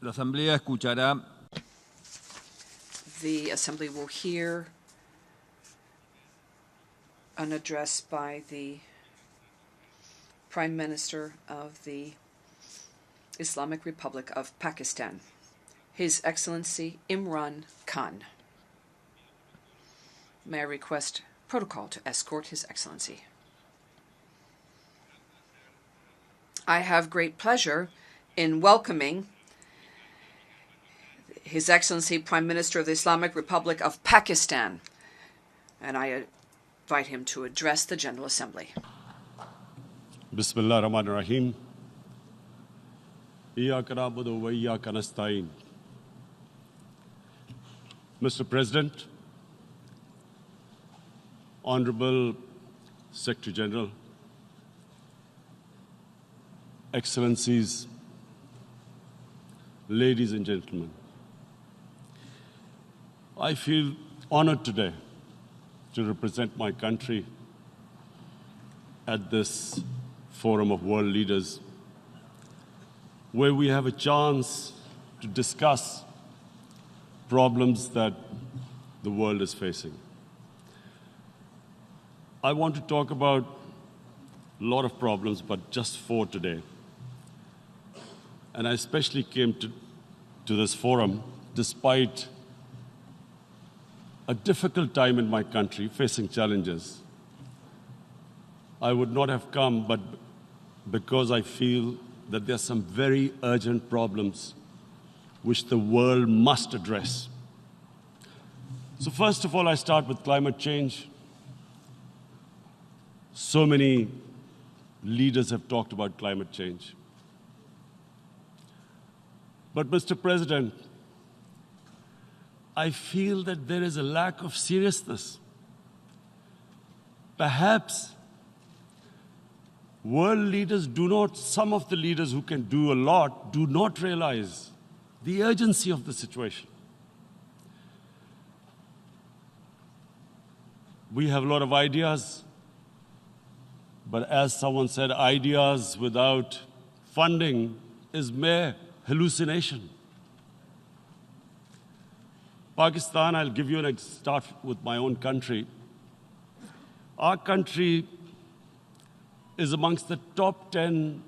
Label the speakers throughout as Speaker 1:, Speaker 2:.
Speaker 1: La Asamblea escuchará
Speaker 2: The Assembly will hear an address by the Prime Minister of the Islamic Republic of Pakistan, His Excellency Imran Khan. May I request protocol to escort His Excellency? I have great pleasure in welcoming His Excellency Prime Minister of the Islamic Republic of Pakistan, and I invite him to address the General Assembly.
Speaker 3: Bismillah ar-Rahman ar-Rahim. Iyyaka na'budu wa iyyaka nasta'in. Mr. President, Honorable Secretary General, Excellencies, ladies and gentlemen, I feel honored today to represent my country at this forum of world leaders, where we have a chance to discuss problems that the world is facing. I want to talk about a lot of problems, but just 4 today. And I especially came to this forum despite a difficult time in my country, facing challenges. I would not have come, but because I feel that there are some very urgent problems which the world must address. So first of all, I start with climate change. So many leaders have talked about climate change. But Mr. President, I feel that there is a lack of seriousness. Perhaps world leaders some of the leaders who can do a lot, do not realize the urgency of the situation. We have a lot of ideas, but as someone said, ideas without funding is mere hallucination. Pakistan, I'll give you start with my own country. Our country is amongst the top 10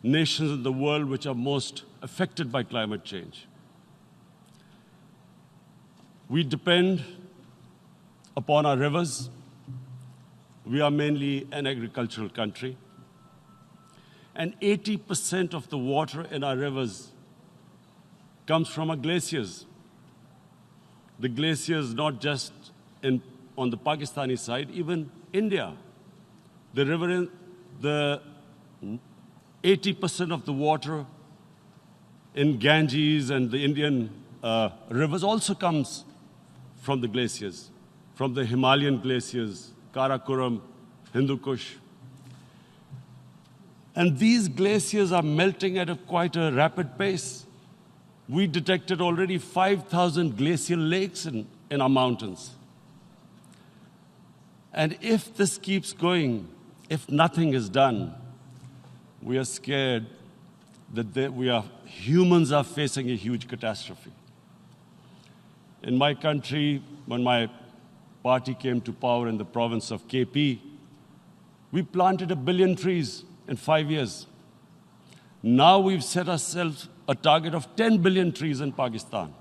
Speaker 3: nations in the world which are most affected by climate change. We depend upon our rivers. We are mainly an agricultural country. And 80% of the water in our rivers comes from our glaciers. The glaciers, not just on the Pakistani side, even India. The 80% of the water in Ganges and the Indian rivers also comes from the glaciers, from the Himalayan glaciers, Karakoram, Hindu Kush. And these glaciers are melting at quite a rapid pace. We detected already 5,000 glacial lakes in our mountains. And if this keeps going, if nothing is done, we are scared that humans are facing a huge catastrophe. In my country, when my party came to power in the province of KP, we planted 1 billion trees in 5 years. Now we've set ourselves a target of 10 billion trees in Pakistan.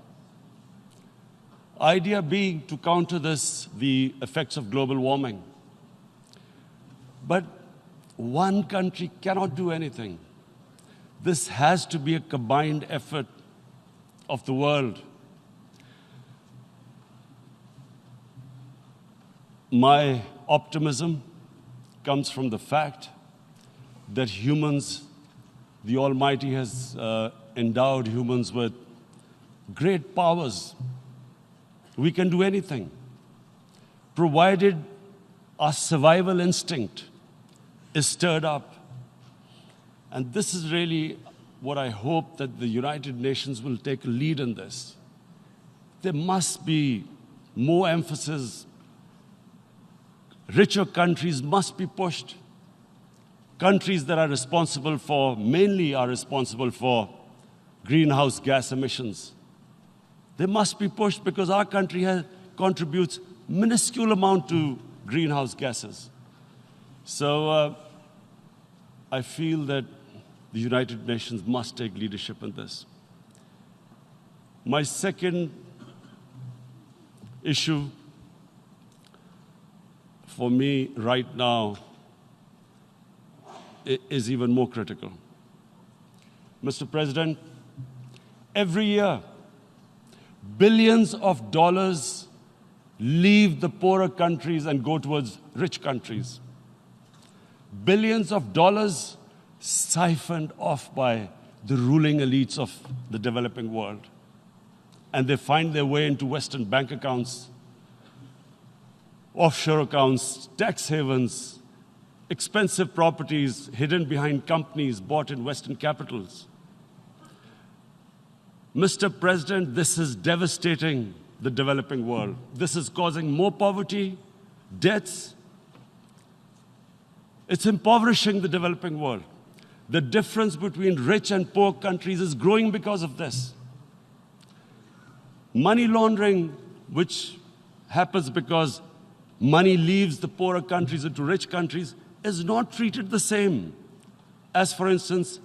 Speaker 3: Idea being to counter the effects of global warming. But one country cannot do anything. This has to be a combined effort of the world. My optimism comes from the fact that humans, the Almighty has endowed humans with great powers. We can do anything, provided our survival instinct is stirred up. And this is really what I hope that the United Nations will take a lead in this. There must be more emphasis. Richer countries must be pushed. Countries that are responsible for greenhouse gas emissions. They must be pushed because our country contributes minuscule amount to greenhouse gases. So I feel that the United Nations must take leadership in this. My second issue for me right now is even more critical. Mr. President, every year, billions of dollars leave the poorer countries and go towards rich countries. Billions of dollars siphoned off by the ruling elites of the developing world. And they find their way into Western bank accounts, offshore accounts, tax havens, expensive properties hidden behind companies bought in Western capitals. Mr. President, this is devastating the developing world. This is causing more poverty, debts. It's impoverishing the developing world. The difference between rich and poor countries is growing because of this. Money laundering, which happens because money leaves the poorer countries into rich countries, is not treated the same as, for instance,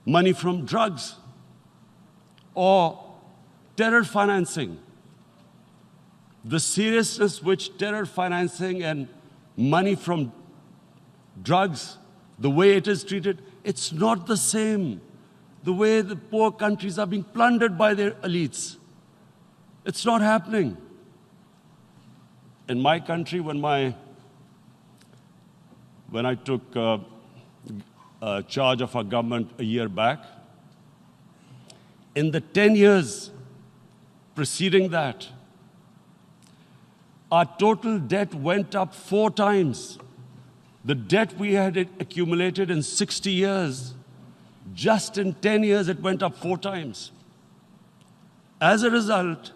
Speaker 3: money from drugs or terror financing. The seriousness which terror financing and money from drugs, the way it is treated, it's not the same. The way the poor countries are being plundered by their elites. It's not happening. In my country, when I took charge of our government a year back, in the 10 years preceding that, our total debt went up 4 times. The debt we had accumulated in 60 years, just in 10 years, it went up 4 times. As a result,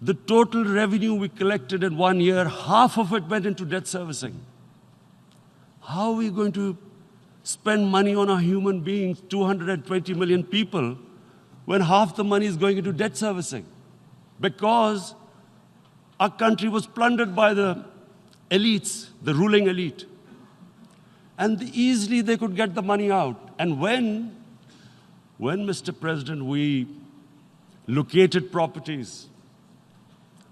Speaker 3: the total revenue we collected in 1 year, half of it went into debt servicing. How are we going to spend money on our human beings, 220 million people, when half the money is going into debt servicing? Because our country was plundered by the elites, the ruling elite. And easily they could get the money out. And when, Mr. President, we located properties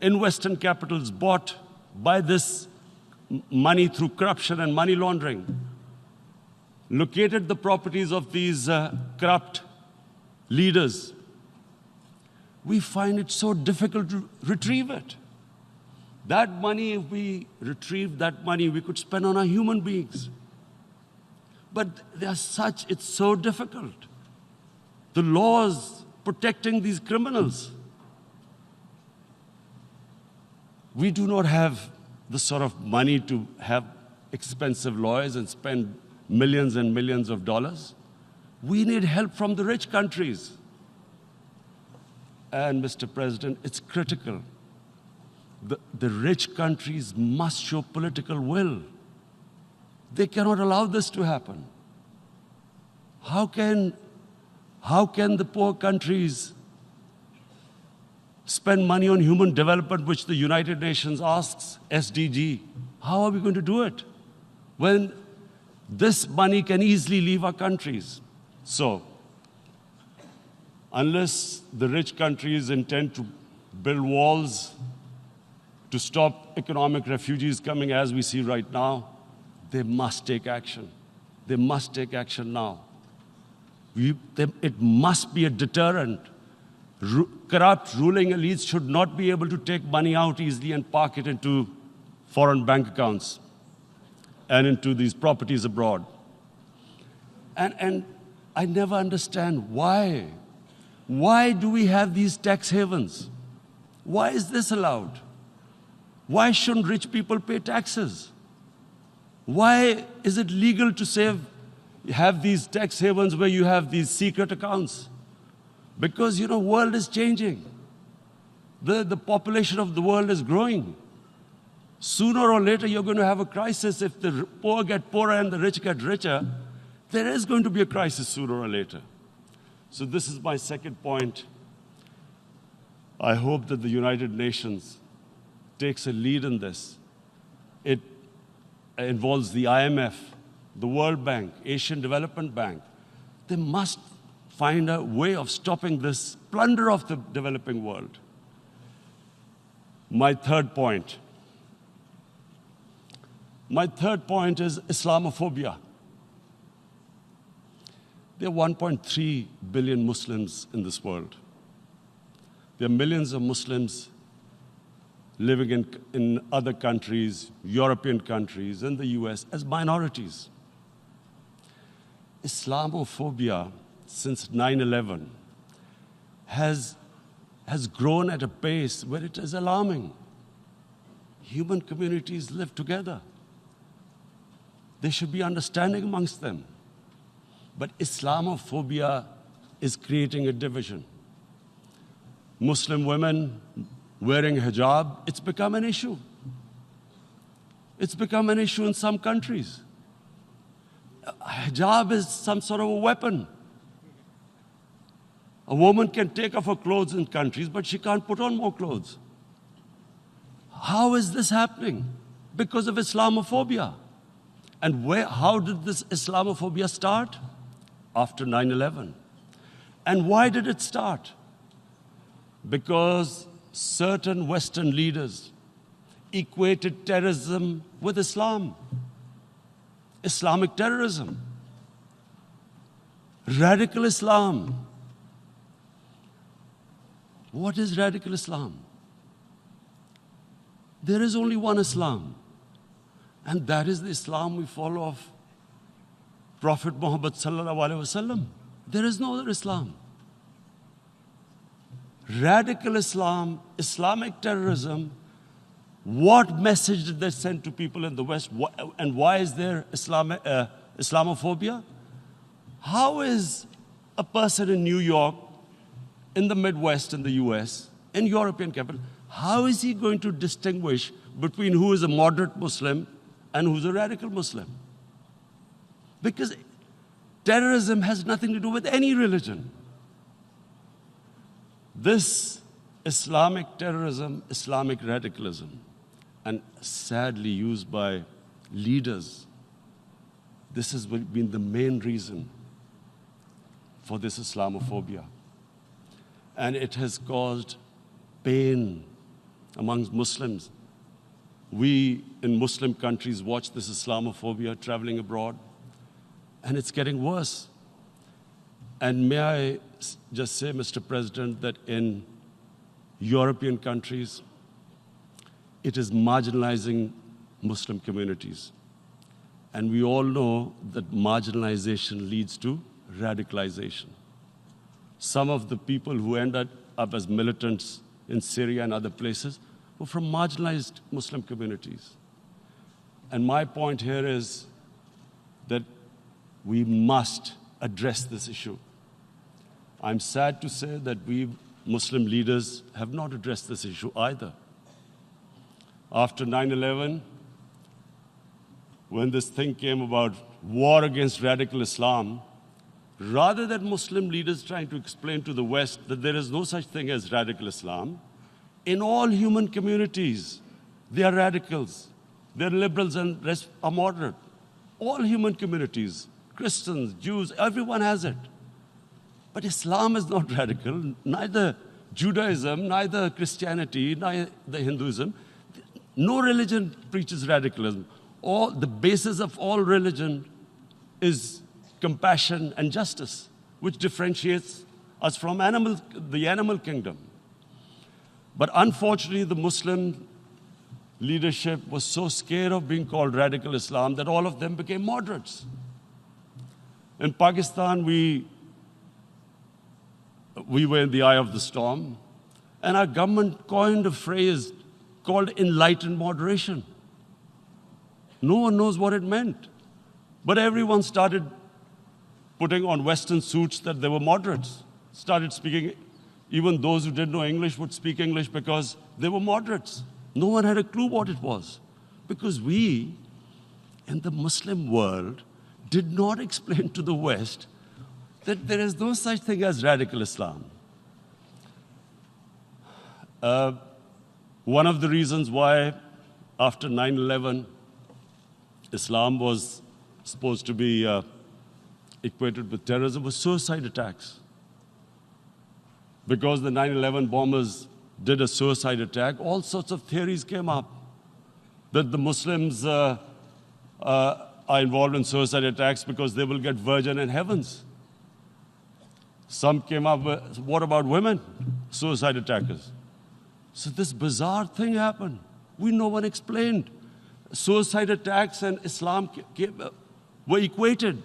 Speaker 3: in Western capitals bought by this money through corruption and money laundering, located the properties of these corrupt leaders, we find it so difficult to retrieve it. That money, if we retrieved that money, we could spend on our human beings. But it's so difficult. The laws protecting these criminals. We do not have the sort of money to have expensive lawyers and spend millions and millions of dollars. We need help from the rich countries. And, Mr. President, it's critical. The rich countries must show political will. They cannot allow this to happen. How can the poor countries spend money on human development, which the United Nations asks, SDG? How are we going to do it when this money can easily leave our countries? So, unless the rich countries intend to build walls to stop economic refugees coming as we see right now, they must take action. They must take action now. It must be a deterrent. Corrupt ruling elites should not be able to take money out easily and park it into foreign bank accounts and into these properties abroad. And I never understand why. Why do we have these tax havens? Why is this allowed? Why shouldn't rich people pay taxes? Why is it legal to have these tax havens where you have these secret accounts? Because, the world is changing. The population of the world is growing. Sooner or later, you're going to have a crisis if the poor get poorer and the rich get richer. There is going to be a crisis sooner or later. So this is my second point. I hope that the United Nations takes a lead in this. It involves the IMF, the World Bank, Asian Development Bank. They must find a way of stopping this plunder of the developing world. My third point is Islamophobia. There are 1.3 billion Muslims in this world. There are millions of Muslims living in other countries, European countries, and the US as minorities. Islamophobia, since 9/11, has grown at a pace where it is alarming. Human communities live together. There should be understanding amongst them. But Islamophobia is creating a division. Muslim women wearing hijab, it's become an issue. It's become an issue in some countries. Hijab is some sort of a weapon. A woman can take off her clothes in countries, but she can't put on more clothes. How is this happening? Because of Islamophobia. And how did this Islamophobia start? After 9/11. And why did it start? Because certain Western leaders equated terrorism with Islam. Islamic terrorism. Radical Islam. What is radical Islam? There is only one Islam. And that is the Islam we follow of Prophet Muhammad sallallahu alaihi wasallam. There is no other Islam. Radical Islam, Islamic terrorism, what message did they send to people in the West? And why is there Islamophobia? How is a person in New York, in the Midwest, in the US, in European capital, how is he going to distinguish between who is a moderate Muslim and who's a radical Muslim? Because terrorism has nothing to do with any religion. This Islamic terrorism, Islamic radicalism, and sadly used by leaders, this has been the main reason for this Islamophobia. And it has caused pain amongst Muslims. We in Muslim countries watch this Islamophobia traveling abroad, and it's getting worse. And may I just say, Mr. President, that in European countries, it is marginalizing Muslim communities. And we all know that marginalization leads to radicalization. Some of the people who ended up as militants in Syria and other places were from marginalized Muslim communities. And my point here is that we must address this issue. I'm sad to say that we Muslim leaders have not addressed this issue either. After 9/11, when this thing came about war against radical Islam, rather than Muslim leaders trying to explain to the West that there is no such thing as radical Islam, in all human communities, they are radicals. They're liberals and rest are moderate. All human communities, Christians, Jews, everyone has it. But Islam is not radical, neither Judaism, neither Christianity, neither Hinduism. No religion preaches radicalism. The basis of all religion is compassion and justice, which differentiates us from the animal kingdom. But unfortunately, the Muslim leadership was so scared of being called radical Islam that all of them became moderates. In Pakistan, we were in the eye of the storm, and our government coined a phrase called enlightened moderation. No one knows what it meant. But everyone started putting on Western suits that they were moderates, started speaking. Even those who didn't know English would speak English because they were moderates. No one had a clue what it was. Because we, in the Muslim world, did not explain to the West that there is no such thing as radical Islam. One of the reasons why after 9/11, Islam was supposed to be equated with terrorism was suicide attacks. Because the 9/11 bombers did a suicide attack, all sorts of theories came up that the Muslims are involved in suicide attacks because they will get virgin in heavens. Some came up with, what about women, suicide attackers? So this bizarre thing happened. No one explained. Suicide attacks and Islam were equated.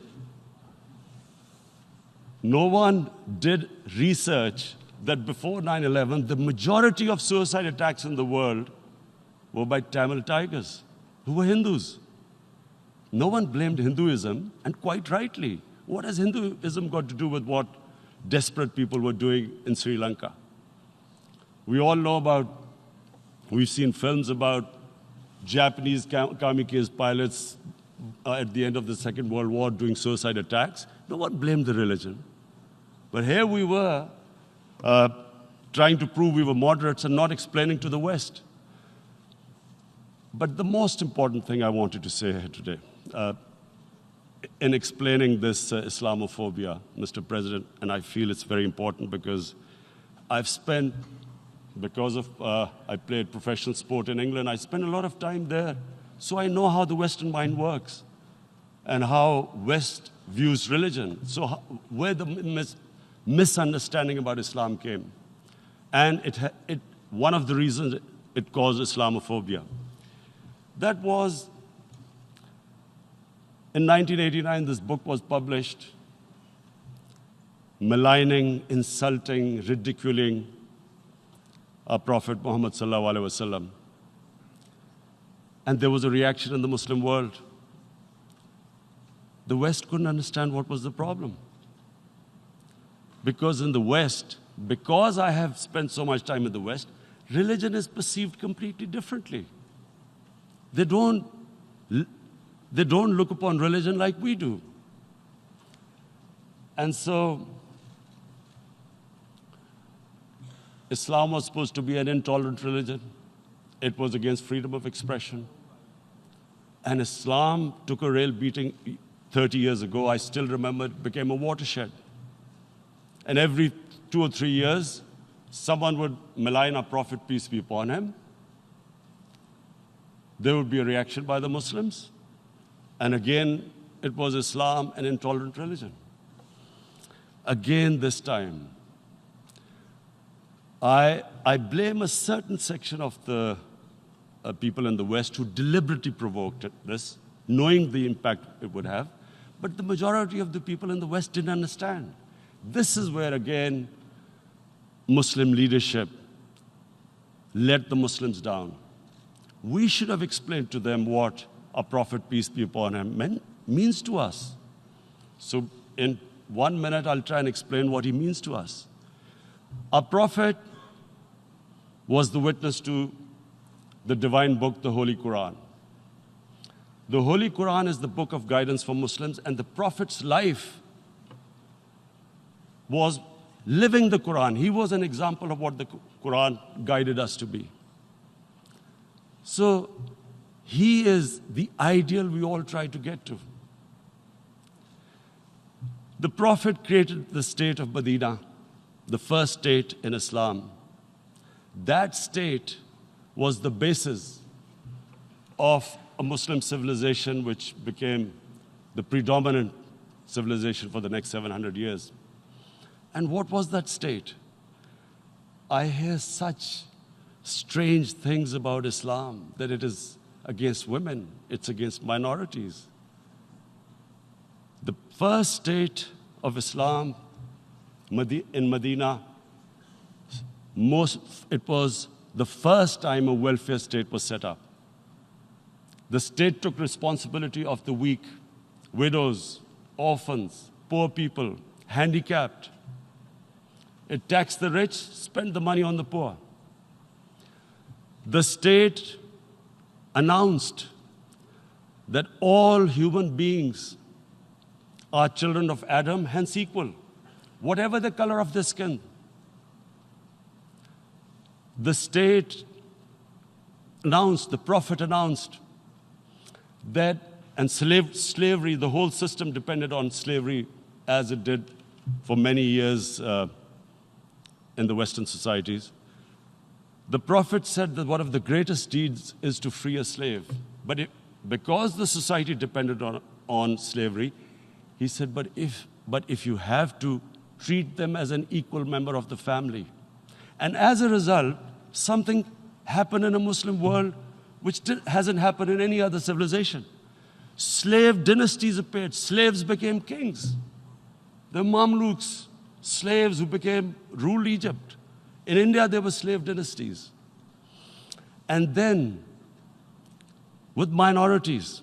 Speaker 3: No one did research that before 9/11, the majority of suicide attacks in the world were by Tamil Tigers, who were Hindus. No one blamed Hinduism, and quite rightly. What has Hinduism got to do with what desperate people were doing in Sri Lanka? We all know we've seen films about Japanese kamikaze pilots at the end of the Second World War doing suicide attacks. No one blamed the religion. But here we were trying to prove we were moderates and not explaining to the West. But the most important thing I wanted to say here today, in explaining this Islamophobia, Mr. President, and I feel it's very important because I've spent, because of I played professional sport in England, I spent a lot of time there. So I know how the Western mind works and how West views religion. So where the misunderstanding about Islam came. And one of the reasons it caused Islamophobia. That was, in 1989, this book was published, maligning, insulting, ridiculing our Prophet Muhammad sallallahu alaihi wasallam. And there was a reaction in the Muslim world. The West couldn't understand what was the problem. Because in the West, because I have spent so much time in the West, religion is perceived completely differently. They don't look upon religion like we do. And so, Islam was supposed to be an intolerant religion. It was against freedom of expression. And Islam took a real beating 30 years ago. I still remember it became a watershed. And every 2 or 3 years, someone would malign our Prophet, peace be upon him. There would be a reaction by the Muslims. And again, it was Islam, an intolerant religion. Again, this time, I blame a certain section of the people in the West who deliberately provoked this, knowing the impact it would have. But the majority of the people in the West didn't understand. This is where, again, Muslim leadership let the Muslims down. We should have explained to them what our Prophet, peace be upon him, means to us. So in 1 minute, I'll try and explain what he means to us. Our Prophet was the witness to the divine book, the Holy Quran. The Holy Quran is the book of guidance for Muslims, and the Prophet's life was living the Quran. He was an example of what the Quran guided us to be. So he is the ideal we all try to get to. The Prophet created the state of Medina, the first state in Islam. That state was the basis of a Muslim civilization which became the predominant civilization for the next 700 years. And what was that state? I hear such strange things about Islam, that it is against women, it's against minorities. The first state of Islam in Medina, it was the first time a welfare state was set up. The state took responsibility of the weak, widows, orphans, poor people, handicapped. It taxed the rich, spent the money on the poor. The state announced that all human beings are children of Adam, hence equal, whatever the color of their skin. The state announced, the Prophet announced that, and slavery, the whole system depended on slavery as it did for many years in the Western societies. The Prophet said that one of the greatest deeds is to free a slave. But because the society depended on slavery, he said, but if you have to, treat them as an equal member of the family. And as a result, something happened in a Muslim world which hasn't happened in any other civilization. Slave dynasties appeared. Slaves became kings. The Mamluks, slaves who ruled Egypt. In India, there were slave dynasties. And then, with minorities,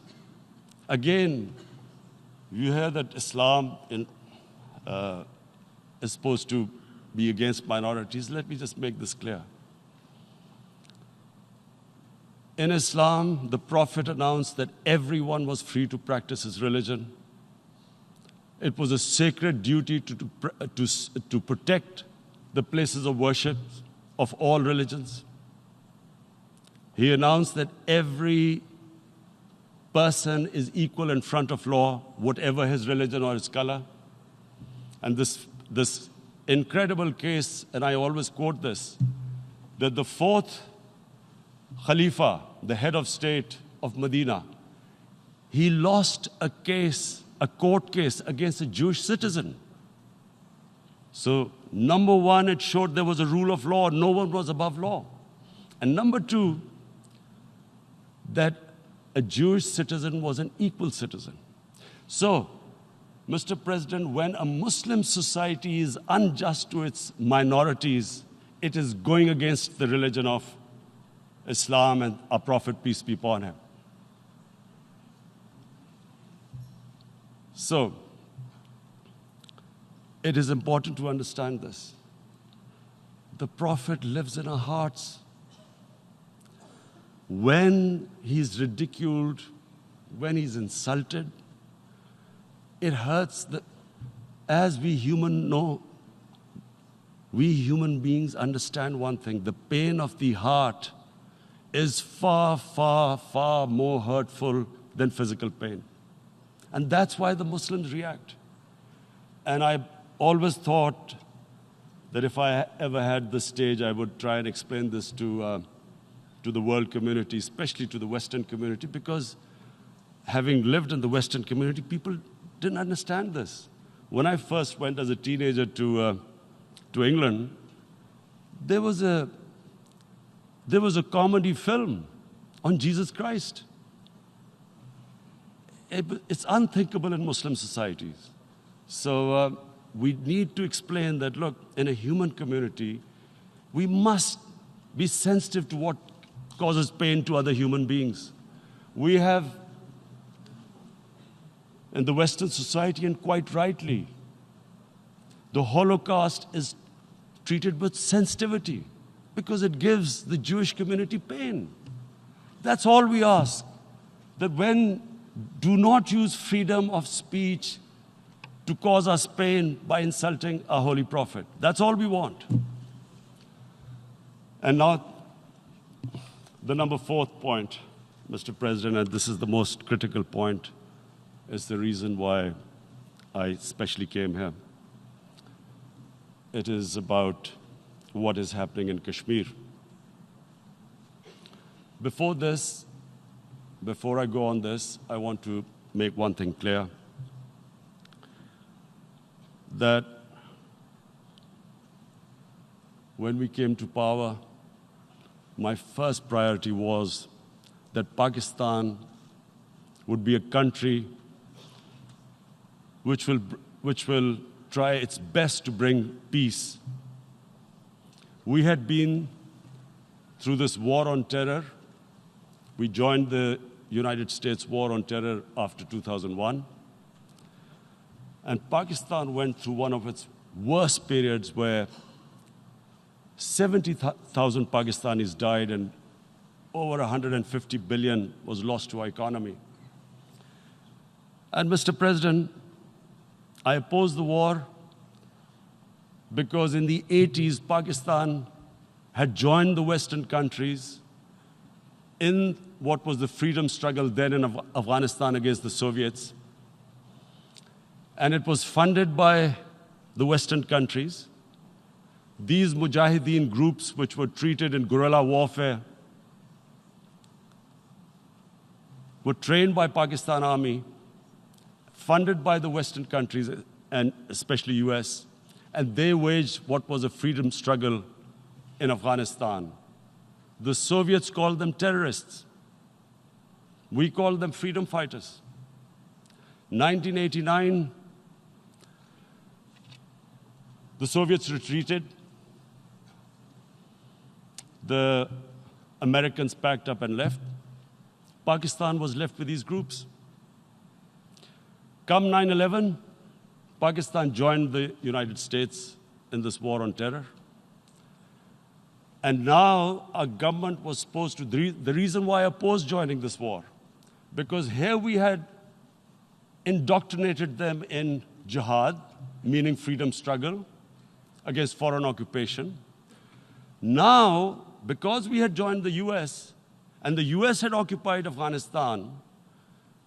Speaker 3: again, you hear that Islam is supposed to be against minorities. Let me just make this clear. In Islam, the Prophet announced that everyone was free to practice his religion. It was a sacred duty to protect the places of worship of all religions. He announced that every person is equal in front of law, whatever his religion or his color. And this incredible case, and I always quote this, that the fourth Khalifa, the head of state of Medina, he lost a court case against a Jewish citizen. So, number one, it showed there was a rule of law, no one was above law. And number two, that a Jewish citizen was an equal citizen. So, Mr. President, when a Muslim society is unjust to its minorities, it is going against the religion of Islam and our Prophet, peace be upon him. So, it is important to understand this. The Prophet lives in our hearts. When he's ridiculed, when he's insulted, it hurts. As we human beings understand one thing: the pain of the heart is far, far, far more hurtful than physical pain. And that's why the Muslims react. And I always thought that if I ever had this stage, I would try and explain this to the world community, especially to the Western community, because having lived in the Western community, people didn't understand this. When I first went as a teenager to England, there was a comedy film on Jesus Christ. It's unthinkable in Muslim societies. So we need to explain that, look, in a human community, we must be sensitive to what causes pain to other human beings. We have, in the Western society, and quite rightly, the Holocaust is treated with sensitivity because it gives the Jewish community pain. That's all we ask. That do not use freedom of speech to cause us pain by insulting our holy prophet. That's all we want. And now, the number fourth point, Mr. President, and this is the most critical point, is the reason why I especially came here. It is about what is happening in Kashmir. Before I go on this, I want to make one thing clear, that when we came to power, my first priority was that Pakistan would be a country which will try its best to bring peace. We had been through this war on terror. We joined the United States war on terror after 2001. And Pakistan went through one of its worst periods where 70,000 Pakistanis died and over 150 billion was lost to our economy. And Mr. President, I opposed the war because in the 80s, Pakistan had joined the Western countries in what was the freedom struggle then in Afghanistan against the Soviets. And it was funded by the Western countries. These mujahideen groups, which were treated in guerrilla warfare, were trained by Pakistan Army, funded by the Western countries, and especially US, and they waged what was a freedom struggle in Afghanistan. The Soviets called them terrorists. We called them freedom fighters. 1989, the Soviets retreated. The Americans packed up and left. Pakistan was left with these groups. Come 9/11, Pakistan joined the United States in this war on terror. And now our government was supposed to, the reason why I opposed joining this war, because here we had indoctrinated them in jihad, meaning freedom struggle against foreign occupation. Now, because we had joined the US, and the US had occupied Afghanistan,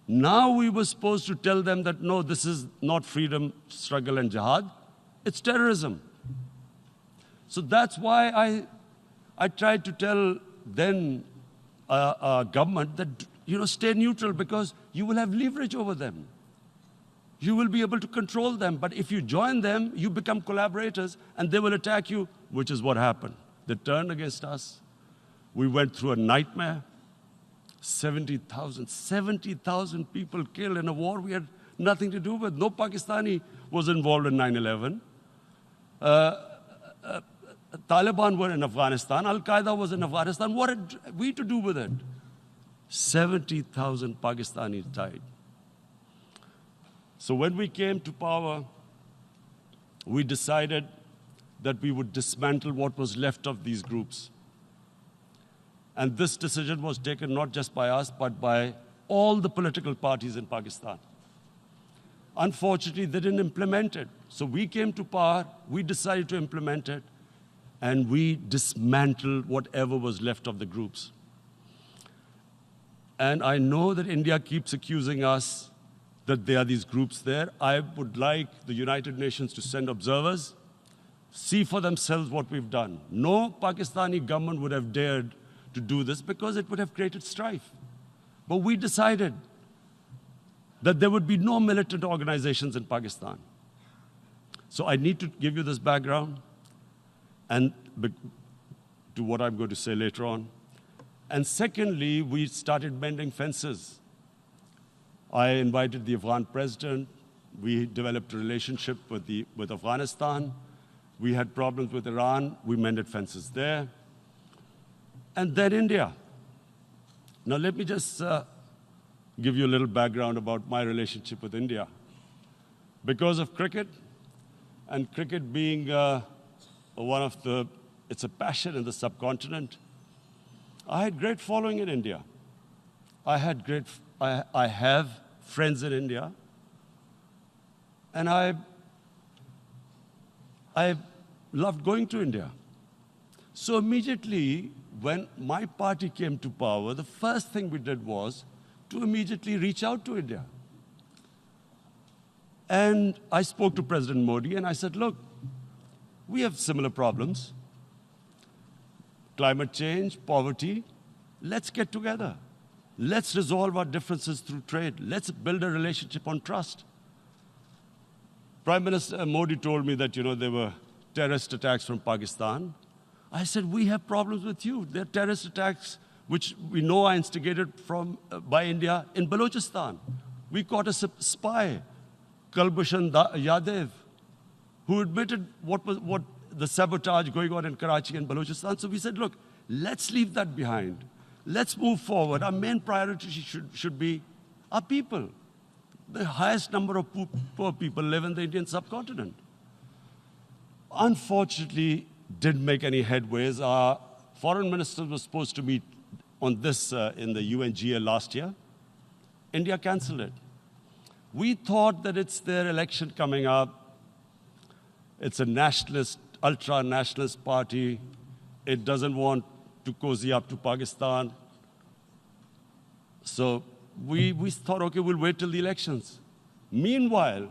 Speaker 3: now we were supposed to tell them that, no, this is not freedom struggle and jihad, it's terrorism. So that's why I tried to tell then government that, stay neutral because you will have leverage over them. You will be able to control them. But if you join them, you become collaborators and they will attack you, which is what happened. They turned against us. We went through a nightmare. 70,000 people killed in a war we had nothing to do with. No Pakistani was involved in 9/11. Taliban were in Afghanistan. Al-Qaeda was in Afghanistan. What had we to do with it? 70,000 Pakistanis died. So when we came to power, we decided that we would dismantle what was left of these groups. And this decision was taken not just by us, but by all the political parties in Pakistan. Unfortunately, they didn't implement it. So we came to power, we decided to implement it, and we dismantled whatever was left of the groups. And I know that India keeps accusing us that there are these groups there. I would like the United Nations to send observers, see for themselves what we've done. No Pakistani government would have dared to do this because it would have created strife. But we decided that there would be no militant organizations in Pakistan. So I need to give you this background and to what I'm going to say later on. And secondly, we started mending fences. I invited the Afghan president. We developed a relationship with Afghanistan. We had problems with Iran. We mended fences there. And then India. Now let me just give you a little background about my relationship with India. Because of cricket, and cricket being it's a passion in the subcontinent, I had great following in India. I have friends in India, and I loved going to India. So immediately, when my party came to power, the first thing we did was to immediately reach out to India. And I spoke to President Modi, and I said, look, we have similar problems. Climate change, poverty, let's get together. Let's resolve our differences through trade. Let's build a relationship on trust. Prime Minister Modi told me that, there were terrorist attacks from Pakistan. I said, we have problems with you. There are terrorist attacks which we know are instigated by India in Balochistan. We caught a spy, Kulbhushan Yadav, who admitted what the sabotage going on in Karachi and Balochistan. So we said, look, let's leave that behind. Let's move forward. Our main priority should be our people. The highest number of poor people live in the Indian subcontinent. Unfortunately, didn't make any headways. Our foreign ministers were supposed to meet on this in the UNGA last year. India canceled it. We thought that it's their election coming up. It's a nationalist, ultra-nationalist party. It doesn't want to cozy up to Pakistan. So we thought, okay, we'll wait till the elections. Meanwhile,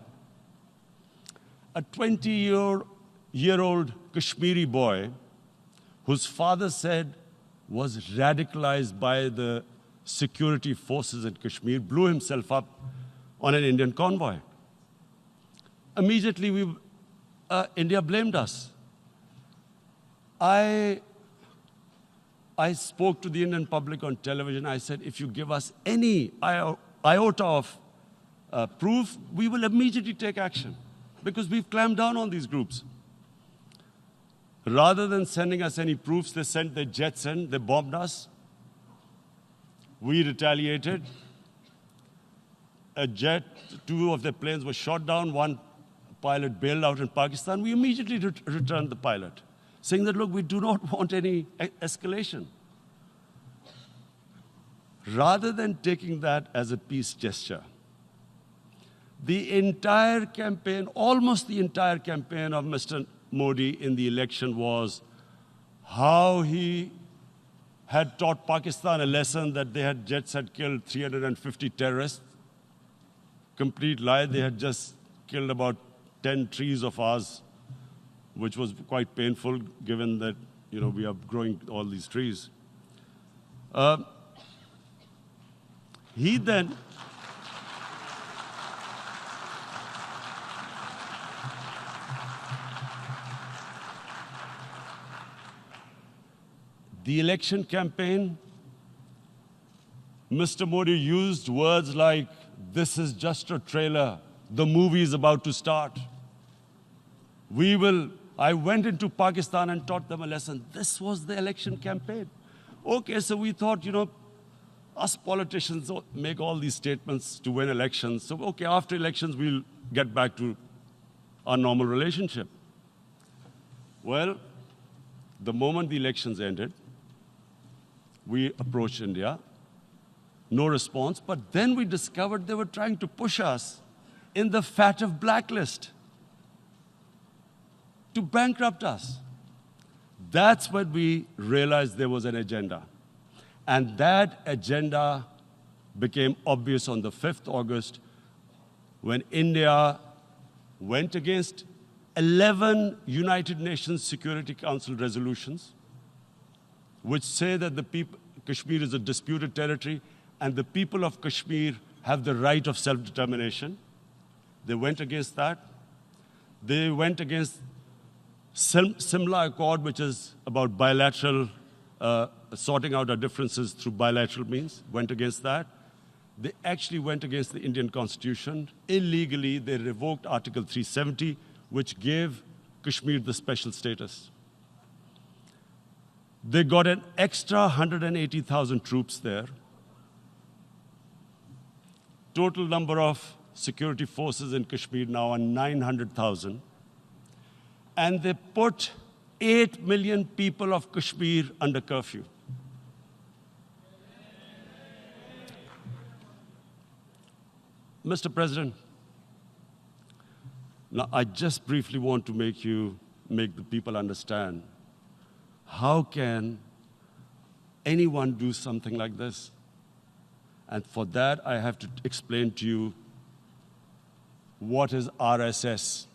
Speaker 3: a 20-year-old Kashmiri boy, whose father said was radicalized by the security forces in Kashmir, blew himself up on an Indian convoy. Immediately, India blamed us. I spoke to the Indian public on television. I said, if you give us any iota of proof, we will immediately take action, because we've clamped down on these groups. Rather than sending us any proofs, they sent their jets in, they bombed us. We retaliated. A jet, 2 of their planes were shot down, 1 pilot bailed out in Pakistan. We immediately returned the pilot, saying that, look, we do not want any escalation. Rather than taking that as a peace gesture, the entire campaign, almost the entire campaign of Mr. Modi in the election was how he had taught Pakistan a lesson that jets had killed 350 terrorists. Complete lie. They had just killed about 10 trees of ours, which was quite painful given that, we are growing all these trees. He then the election campaign, Mr. Modi used words like, this is just a trailer, the movie is about to start. I went into Pakistan and taught them a lesson. This was the election campaign. Okay, so we thought, us politicians make all these statements to win elections. So, okay, after elections, we'll get back to our normal relationship. Well, the moment the elections ended, we approached India, no response, but then we discovered they were trying to push us in the FATF blacklist to bankrupt us. That's when we realized there was an agenda. And that agenda became obvious on the 5th August when India went against 11 United Nations Security Council resolutions, which say that Kashmir is a disputed territory and the people of Kashmir have the right of self-determination. They went against that. They went against Simla Accord, which is about bilateral, sorting out our differences through bilateral means, went against that. They actually went against the Indian Constitution. Illegally, they revoked Article 370, which gave Kashmir the special status. They got an extra 180,000 troops there. Total number of security forces in Kashmir now are 900,000. And they put 8 million people of Kashmir under curfew. Mr. President, now I just briefly want to make the people understand, how can anyone do something like this? And for that, I have to explain to you what is RSS.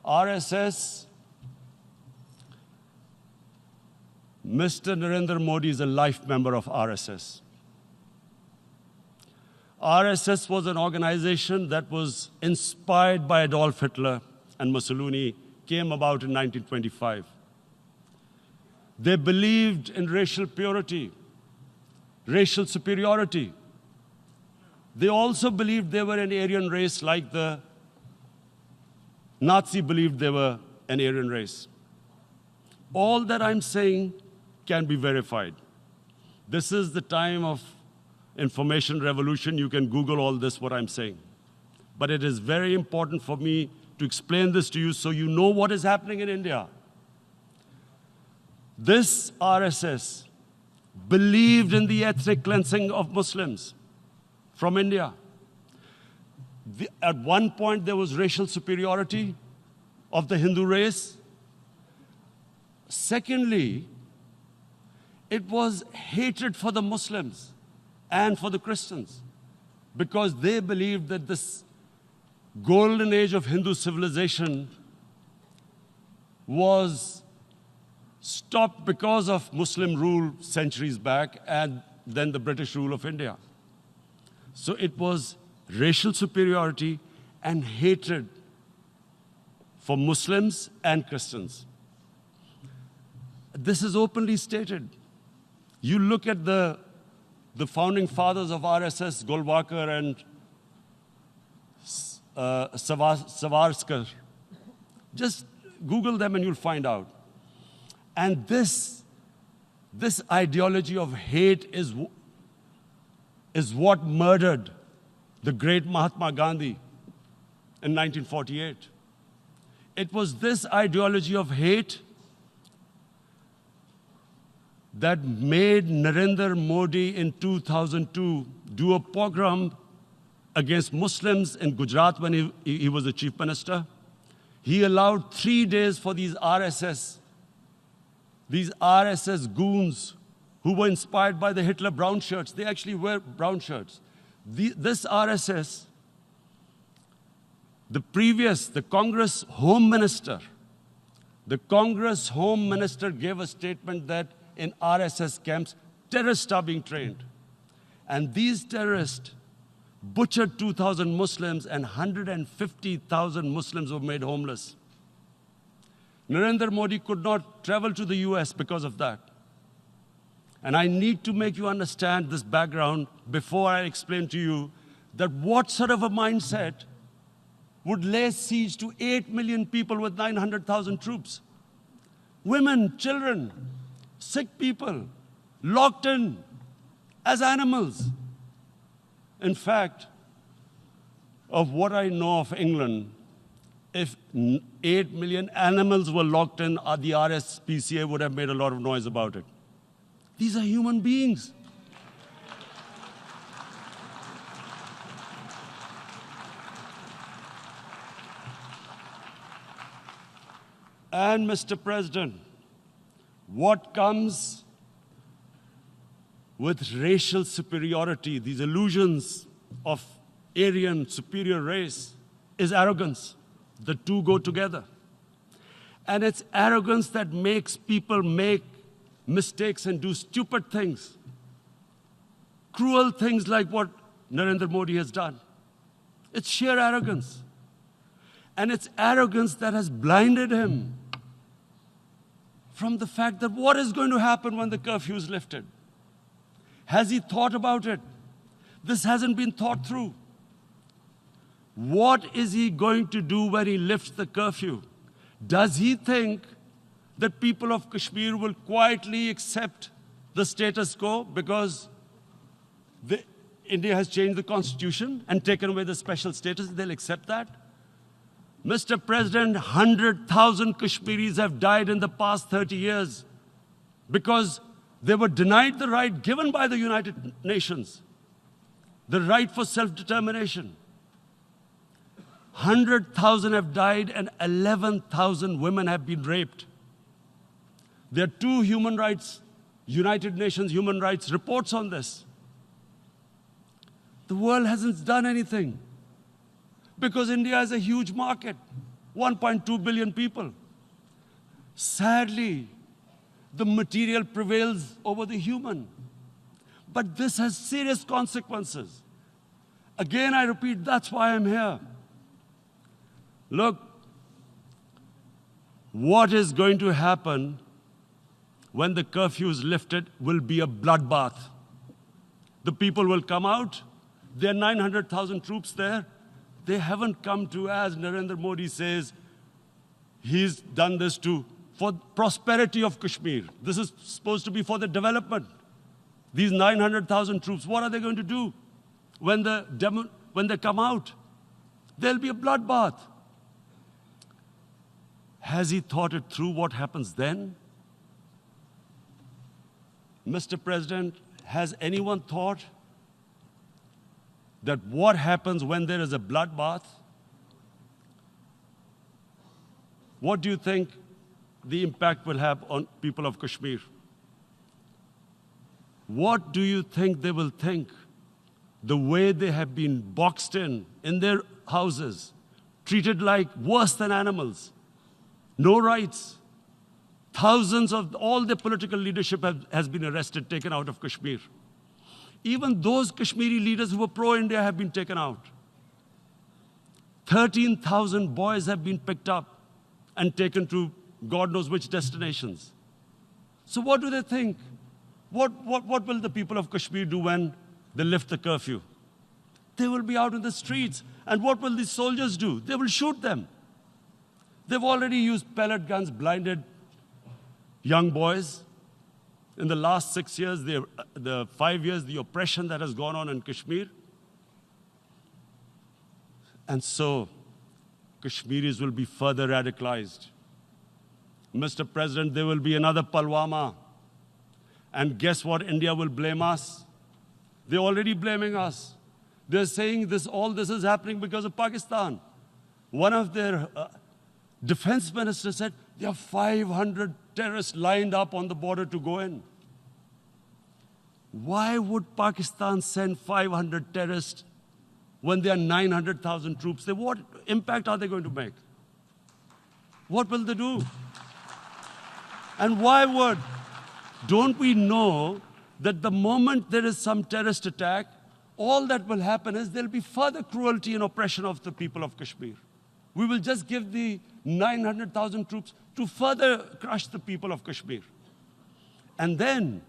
Speaker 3: RSS, Mr. Narendra Modi is a life member of RSS. RSS was an organization that was inspired by Adolf Hitler and Mussolini, came about in 1925. They believed in racial purity, racial superiority. They also believed they were an Aryan race like the Nazi believed they were an Aryan race. All that I'm saying can be verified. This is the time of information revolution. You can Google all this, what I'm saying. But it is very important for me to explain this to you so you know what is happening in India. This RSS believed in the ethnic cleansing of Muslims from India. At one point, there was racial superiority of the Hindu race. Secondly, it was hatred for the Muslims and for the Christians, because they believed that this golden age of Hindu civilization was stopped because of Muslim rule centuries back and then the British rule of India. So it was racial superiority and hatred for Muslims and Christians. This is openly stated. You look at the founding fathers of RSS, Golwalkar and Savarkar. Just Google them and you'll find out. And this ideology of hate is what murdered the great Mahatma Gandhi in 1948. It was this ideology of hate that made Narendra Modi in 2002 do a pogrom against Muslims in Gujarat when he was the chief minister. He allowed 3 days for these RSS goons who were inspired by the Hitler brown shirts. They actually wear brown shirts. This RSS, the Congress Home Minister gave a statement that in RSS camps, terrorists are being trained. And these terrorists butchered 2,000 Muslims and 150,000 Muslims were made homeless. Narendra Modi could not travel to the US because of that. And I need to make you understand this background before I explain to you that what sort of a mindset would lay siege to 8 million people with 900,000 troops. Women, children, sick people, locked in as animals. In fact, of what I know of England, if 8 million animals were locked in, the RSPCA would have made a lot of noise about it. These are human beings. And Mr. President, what comes with racial superiority, these illusions of Aryan superior race, is arrogance. The two go together. And it's arrogance that makes people make mistakes and do stupid things. Cruel things like what Narendra Modi has done. It's sheer arrogance. And it's arrogance that has blinded him from the fact that what is going to happen when the curfew is lifted? Has he thought about it? This hasn't been thought through. What is he going to do when he lifts the curfew? Does he think that people of Kashmir will quietly accept the status quo because India has changed the constitution and taken away the special status? They'll accept that? Mr. President, 100,000 Kashmiris have died in the past 30 years because they were denied the right given by the United Nations, the right for self-determination. 100,000 have died and 11,000 women have been raped. There are 2 United Nations human rights reports on this. The world hasn't done anything because India is a huge market, 1.2 billion people. Sadly, the material prevails over the human. But this has serious consequences. Again, I repeat, that's why I'm here. Look, what is going to happen when the curfew is lifted will be a bloodbath. The people will come out. There are 900,000 troops there. They haven't come to, as Narendra Modi says, he's done this for prosperity of Kashmir. This is supposed to be for the development. These 900,000 troops, what are they going to do when they come out? There'll be a bloodbath. Has he thought it through what happens then? Mr. President, has anyone thought that what happens when there is a bloodbath? What do you think the impact will have on people of Kashmir? What do you think they will think? The way they have been boxed in their houses, treated like worse than animals, no rights. Thousands of all the political leadership has been arrested, taken out of Kashmir. Even those Kashmiri leaders who were pro-India have been taken out. 13,000 boys have been picked up and taken to God knows which destinations. So what do they think? What will the people of Kashmir do when they lift the curfew? They will be out in the streets. And what will these soldiers do? They will shoot them. They've already used pellet guns, blinded young boys. In the last 6 years, the 5 years, the oppression that has gone on in Kashmir. And so, Kashmiris will be further radicalized. Mr. President, there will be another Pulwama. And guess what? India will blame us. They're already blaming us. They're saying all this is happening because of Pakistan. One of their defense ministers said, there are 500 terrorists lined up on the border to go in. Why would Pakistan send 500 terrorists when there are 900,000 troops? What impact are they going to make? What will they do? And don't we know that the moment there is some terrorist attack, all that will happen is there'll be further cruelty and oppression of the people of Kashmir. We will just give the 900,000 troops to further crush the people of Kashmir. And then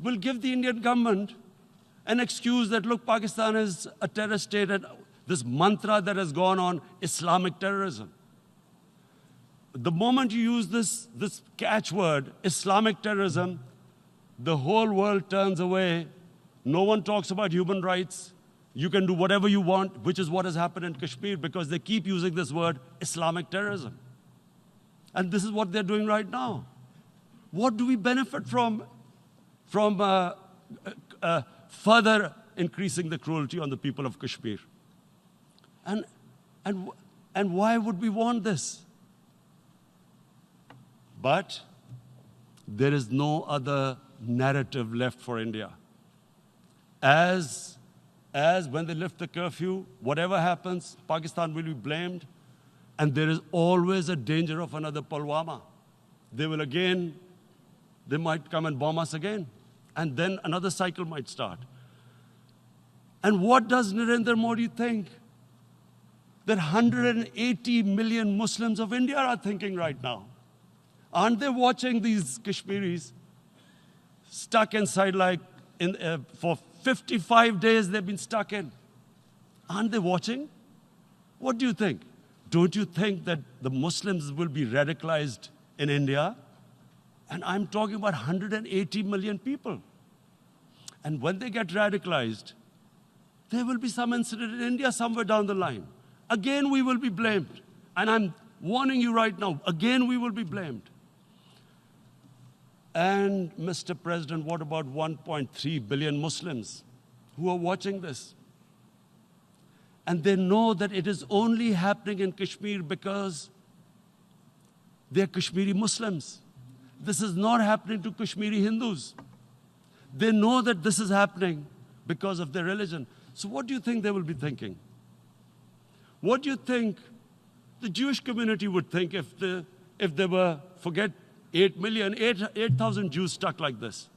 Speaker 3: we'll give the Indian government an excuse that, look, Pakistan is a terrorist state, and this mantra that has gone on, Islamic terrorism. The moment you use this catchword, Islamic terrorism, the whole world turns away. No one talks about human rights. You can do whatever you want, which is what has happened in Kashmir, because they keep using this word, Islamic terrorism. And this is what they're doing right now. What do we benefit from further increasing the cruelty on the people of Kashmir? And why would we want this? But there is no other narrative left for India. As when they lift the curfew, whatever happens, Pakistan will be blamed, and there is always a danger of another Pulwama. They might come and bomb us again, and then another cycle might start. And what does Narendra Modi think? That 180 million Muslims of India are thinking right now. Aren't they watching these Kashmiris stuck inside for 55 days they've been stuck in? Aren't they watching? What do you think? Don't you think that the Muslims will be radicalized in India? And I'm talking about 180 million people. And when they get radicalized, there will be some incident in India somewhere down the line. Again, we will be blamed. And I'm warning you right now, again, we will be blamed. And, Mr. President, what about 1.3 billion Muslims who are watching this? And they know that it is only happening in Kashmir because they're Kashmiri Muslims. This is not happening to Kashmiri Hindus. They know that this is happening because of their religion. So what do you think they will be thinking? What do you think the Jewish community would think if they were, forget 8,000 Jews stuck like this?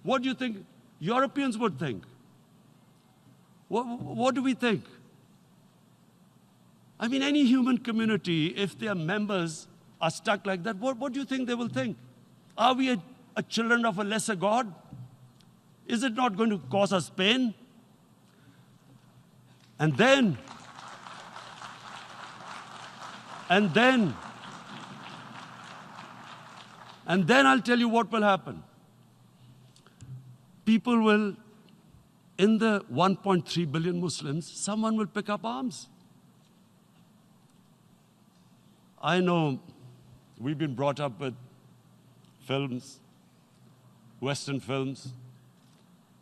Speaker 3: What do you think Europeans would think? What do we think? I mean, any human community, if their members are stuck like that, what do you think they will think? Are we a children of a lesser God? Is it not going to cause us pain? And then I'll tell you what will happen. People will, in the 1.3 billion Muslims, someone will pick up arms. I know we've been brought up with films, Western films.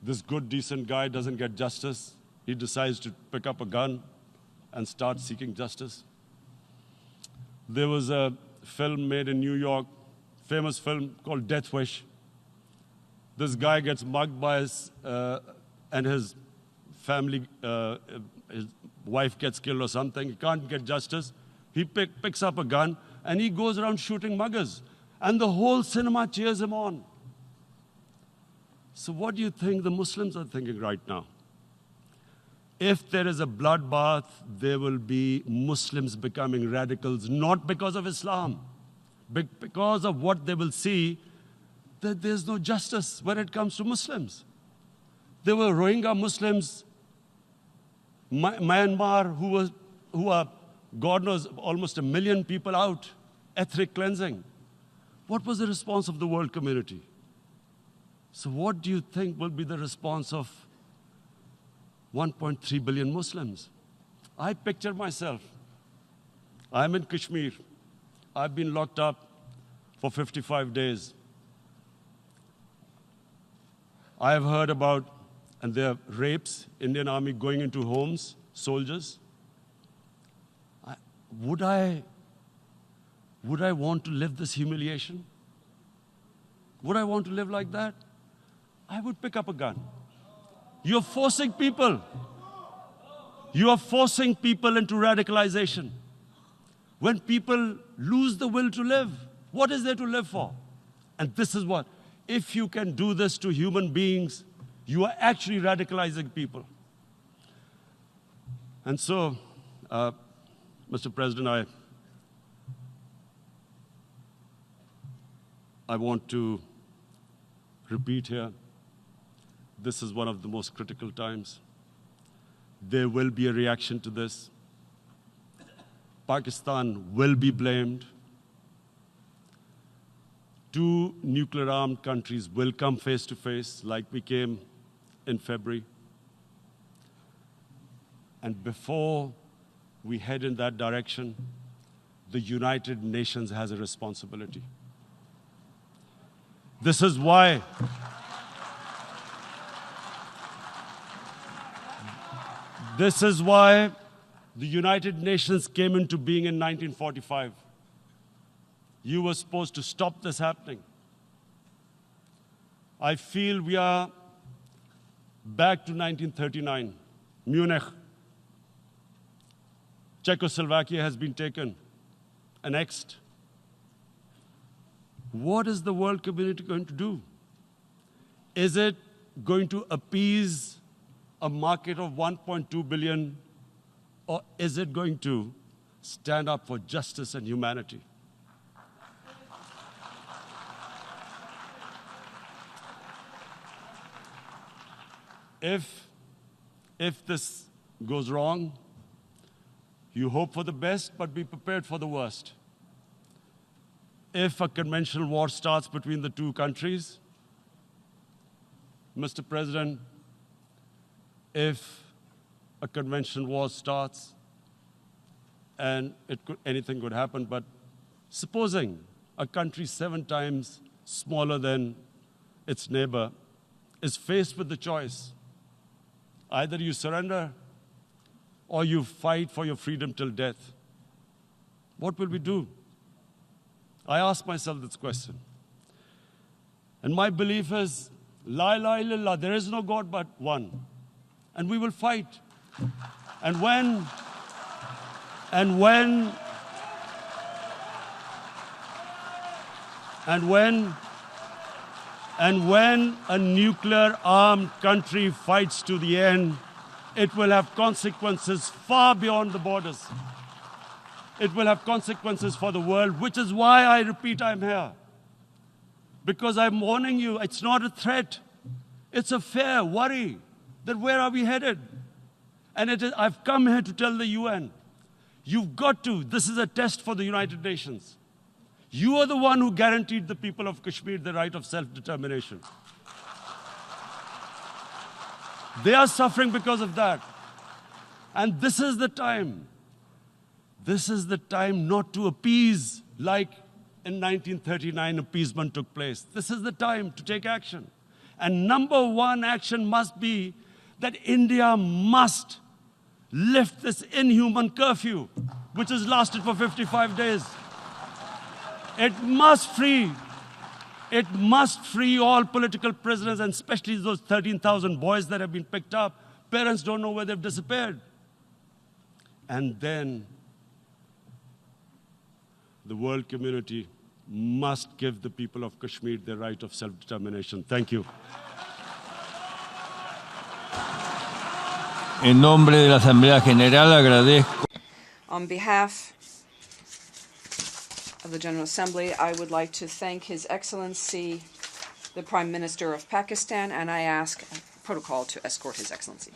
Speaker 3: This good, decent guy doesn't get justice. he decides to pick up a gun and start seeking justice. There was a film made in New York, famous film called Death Wish. This guy gets mugged by and his family, his wife gets killed or something. He can't get justice. He picks up a gun and he goes around shooting muggers. And the whole cinema cheers him on. So what do you think the Muslims are thinking right now? If there is a bloodbath, there will be Muslims becoming radicals, not because of Islam, but because of what they will see, that there's no justice when it comes to Muslims. There were Rohingya Muslims, Myanmar, who are, God knows, almost 1 million people out, ethnic cleansing. What was the response of the world community? So what do you think will be the response of 1.3 billion Muslims? I picture myself. I'm in Kashmir. I've been locked up for 55 days. I have heard about, and there are rapes, Indian Army going into homes, soldiers. Would I want to live this humiliation? Would I want to live like that? I would pick up a gun. You're forcing people. You are forcing people into radicalization. When people lose the will to live, what is there to live for? And this is what, if you can do this to human beings, you are actually radicalizing people. And so, Mr. President, I want to repeat here, this is one of the most critical times. There will be a reaction to this. Pakistan will be blamed. 2 nuclear-armed countries will come face to face, like we came in February. And before we head in that direction, the United Nations has a responsibility. This is why the United Nations came into being in 1945. You were supposed to stop this happening. I feel we are back to 1939, Munich. Czechoslovakia has been taken, annexed. What is the world community going to do? Is it going to appease a market of 1.2 billion, or is it going to stand up for justice and humanity? If this goes wrong, you hope for the best, but be prepared for the worst. If a conventional war starts between the 2 countries, Mr. President, if a conventional war starts, and anything could happen, but supposing a country 7 times smaller than its neighbor is faced with the choice, either you surrender or you fight for your freedom till death, what will we do? I ask myself this question. And my belief is, La ilaha illallah, there is no God but one. And we will fight. And when a nuclear-armed country fights to the end, it will have consequences far beyond the borders. It will have consequences for the world, which is why I repeat I'm here. Because I'm warning you, it's not a threat. It's a fair worry that where are we headed? And I've come here to tell the UN, you've got to, this is a test for the United Nations. You are the one who guaranteed the people of Kashmir the right of self-determination. They are suffering because of that. And this is the time. This is the time not to appease like in 1939 appeasement took place. This is the time to take action. And number 1 action must be that India must lift this inhuman curfew, which has lasted for 55 days. It must free all political prisoners, and especially those 13,000 boys that have been picked up. Parents don't know where they've disappeared. And then the world community must give the people of Kashmir their right of self-determination. Thank you.
Speaker 1: En nombre de la Asamblea General agradezco.
Speaker 2: On behalf of the General Assembly, I would like to thank His Excellency, the Prime Minister of Pakistan, and I ask protocol to escort His Excellency.